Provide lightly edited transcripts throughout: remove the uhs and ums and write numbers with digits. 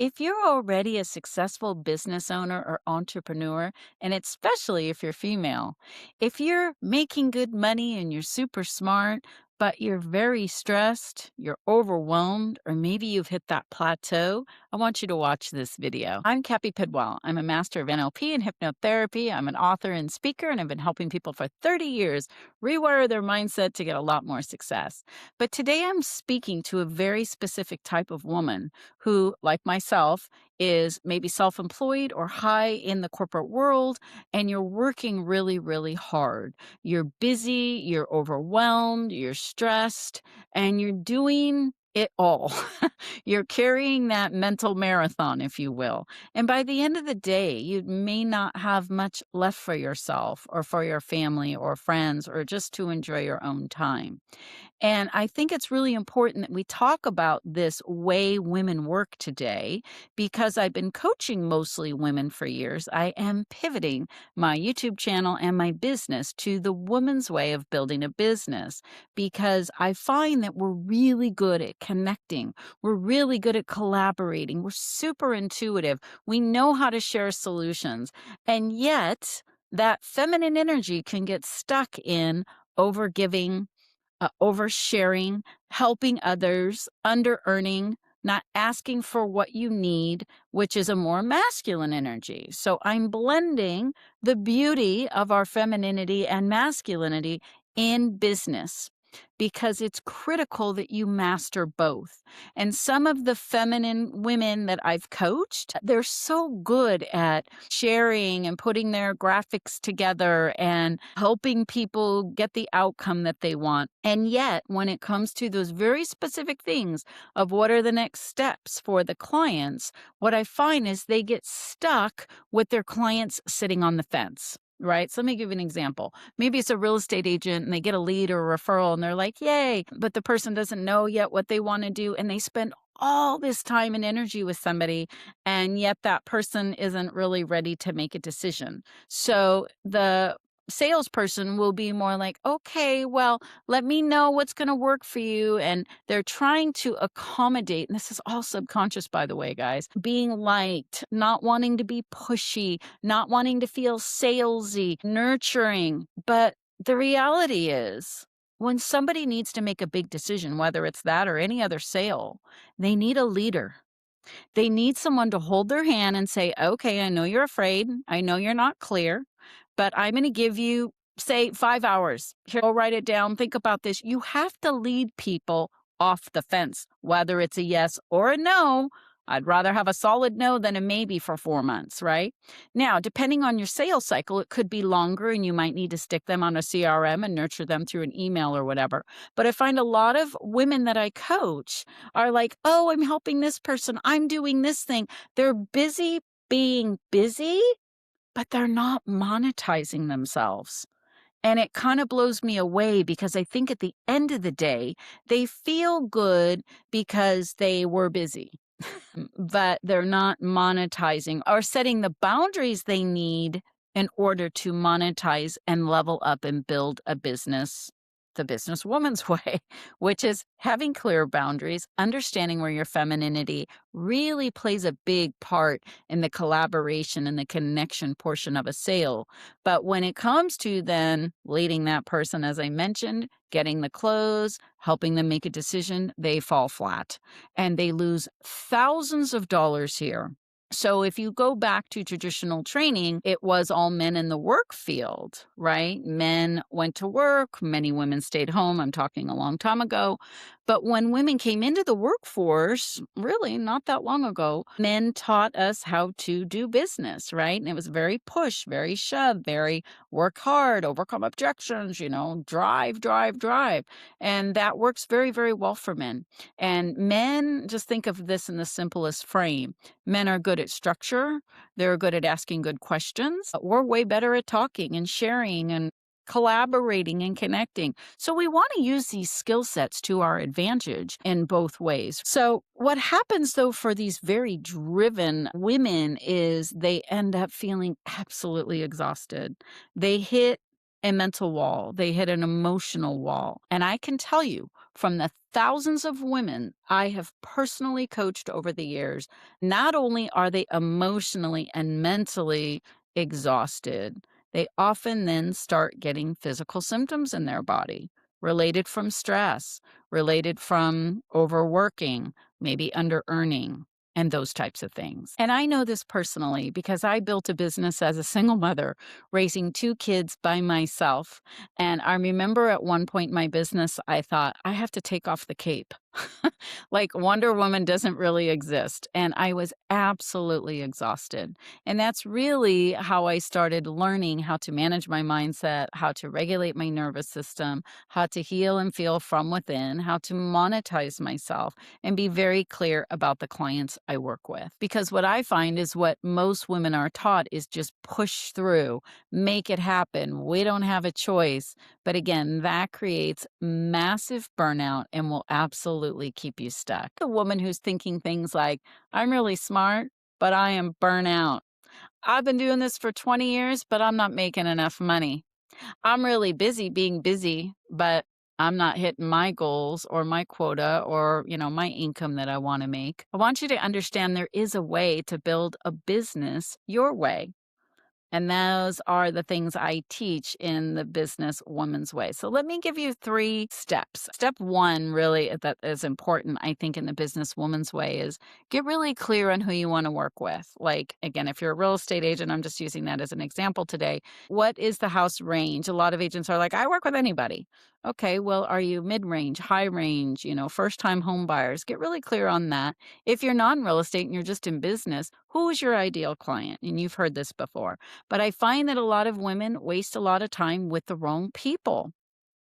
If you're already a successful business owner or entrepreneur, and especially if you're female, if you're making good money and you're super smart, but you're very stressed, you're overwhelmed, or maybe you've hit that plateau, I want you to watch this video. I'm Cappi Pidwell. I'm a master of NLP and hypnotherapy. I'm an author and speaker, and I've been helping people for 30 years rewire their mindset to get a lot more success. But today I'm speaking to a very specific type of woman who, like myself, is maybe self employed or high in the corporate world, and you're working really, really hard. You're busy, you're overwhelmed, you're stressed, and you're doing it all. You're carrying that mental marathon, if you will. And by the end of the day, you may not have much left for yourself or for your family or friends or just to enjoy your own time. And I think it's really important that we talk about this way women work today because I've been coaching mostly women for years. I am pivoting my YouTube channel and my business to the woman's way of building a business because I find that we're really good at connecting. We're really good at collaborating. We're super intuitive. We know how to share solutions. And yet, that feminine energy can get stuck in overgiving, oversharing, helping others, under earning, not asking for what you need, which is a more masculine energy. So I'm blending the beauty of our femininity and masculinity in business because it's critical that you master both. And some of the feminine women that I've coached, they're so good at sharing and putting their graphics together and helping people get the outcome that they want. And yet, when it comes to those very specific things of what are the next steps for the clients, what I find is they get stuck with their clients sitting on the fence. Right. So let me give you an example. Maybe it's a real estate agent and they get a lead or a referral and they're like, yay, but the person doesn't know yet what they want to do. And they spend all this time and energy with somebody, and yet that person isn't really ready to make a decision. So the salesperson will be more like, okay, well, let me know what's going to work for you. And they're trying to accommodate, and this is all subconscious, by the way, guys, being liked, not wanting to be pushy, not wanting to feel salesy, nurturing. But the reality is, when somebody needs to make a big decision, whether it's that or any other sale, they need a leader. They need someone to hold their hand and say, okay, I know you're afraid. I know you're not clear, but I'm going to give you, say, 5 hours. Here, go write it down. Think about this. You have to lead people off the fence, whether it's a yes or a no. I'd rather have a solid no than a maybe for 4 months, right? Now, depending on your sales cycle, it could be longer and you might need to stick them on a CRM and nurture them through an email or whatever. But I find a lot of women that I coach are like, oh, I'm helping this person. I'm doing this thing. They're busy being busy, but they're not monetizing themselves. And it kind of blows me away because I think at the end of the day, they feel good because they were busy, but they're not monetizing or setting the boundaries they need in order to monetize and level up and build a business the businesswoman's way, which is having clear boundaries, understanding where your femininity really plays a big part in the collaboration and the connection portion of a sale. But when it comes to then leading that person, as I mentioned, getting the close, helping them make a decision, they fall flat and they lose thousands of dollars here. So if you go back to traditional training, it was all men in the work field, right? Men went to work, many women stayed home. I'm talking a long time ago. But when women came into the workforce, really not that long ago, men taught us how to do business, right? And it was very push, very shove, very work hard, overcome objections, drive, drive, drive. And that works very, very well for men. And men, just think of this in the simplest frame. Men are good at structure. They're good at asking good questions. We're way better at talking and sharing and collaborating and connecting. So we want to use these skill sets to our advantage in both ways. So what happens though for these very driven women is they end up feeling absolutely exhausted. They hit a mental wall, they hit an emotional wall. And I can tell you from the thousands of women I have personally coached over the years, not only are they emotionally and mentally exhausted, they often then start getting physical symptoms in their body related from stress, related from overworking, maybe under earning, and those types of things. And I know this personally because I built a business as a single mother, raising two kids by myself. And I remember at one point in my business, I thought, I have to take off the cape. Like Wonder Woman doesn't really exist. And I was absolutely exhausted. And that's really how I started learning how to manage my mindset, how to regulate my nervous system, how to heal and feel from within, how to monetize myself, and be very clear about the clients I work with. Because what I find is what most women are taught is just push through, make it happen. We don't have a choice. But again, that creates massive burnout and will absolutely keep you stuck. A woman who's thinking things like, I'm really smart, but I am burnout. I've been doing this for 20 years, but I'm not making enough money. I'm really busy being busy, but I'm not hitting my goals or my quota or, my income that I want to make. I want you to understand there is a way to build a business your way. And those are the things I teach in the Business Woman's Way. So let me give you 3 steps. Step 1 really that is important, I think, in the Business Woman's Way is get really clear on who you want to work with. Like, again, if you're a real estate agent, I'm just using that as an example today. What is the house range? A lot of agents are like, I work with anybody. Okay, well, are you mid-range, high range, first-time home buyers? Get really clear on that. If you're non-real estate and you're just in business, who is your ideal client? And you've heard this before. But I find that a lot of women waste a lot of time with the wrong people.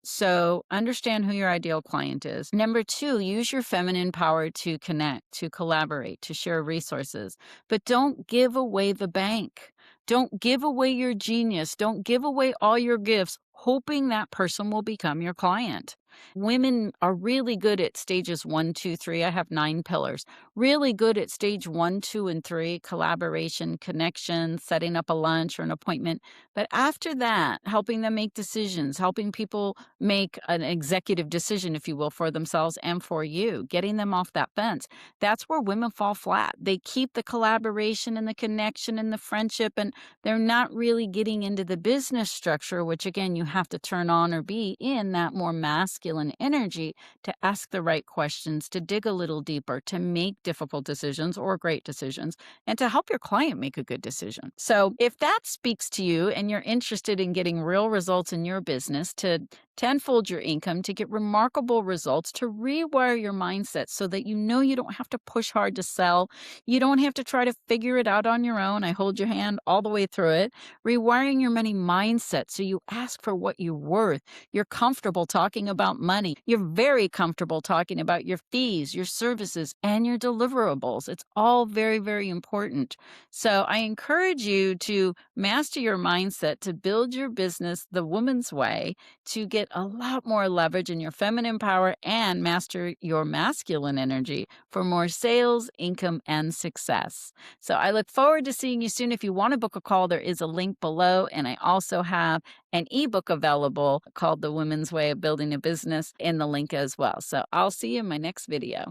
So understand who your ideal client is. Number 2, use your feminine power to connect, to collaborate, to share resources. But don't give away the bank. Don't give away your genius. Don't give away all your gifts, hoping that person will become your client. Women are really good at stages 1, 2, 3. I have 9 pillars. Really good at stage 1, 2, and 3 collaboration, connection, setting up a lunch or an appointment. But after that, helping them make decisions, helping people make an executive decision, if you will, for themselves and for you, getting them off that fence. That's where women fall flat. They keep the collaboration and the connection and the friendship, and they're not really getting into the business structure, which again, you have to turn on or be in that more masculine energy to ask the right questions, to dig a little deeper, to make difficult decisions or great decisions, and to help your client make a good decision. So if that speaks to you and you're interested in getting real results in your business, to tenfold your income, to get remarkable results, to rewire your mindset so that you don't have to push hard to sell. You don't have to try to figure it out on your own. I hold your hand all the way through it. Rewiring your money mindset so you ask for what you're worth. You're comfortable talking about money. You're very comfortable talking about your fees, your services, and your deliverables. It's all very, very important. So I encourage you to master your mindset to build your business the woman's way, to get a lot more leverage in your feminine power and master your masculine energy for more sales, income, and success. So I look forward to seeing you soon. If you want to book a call, there is a link below. And I also have an ebook available called The Women's Way of Building a Business in the link as well. So I'll see you in my next video.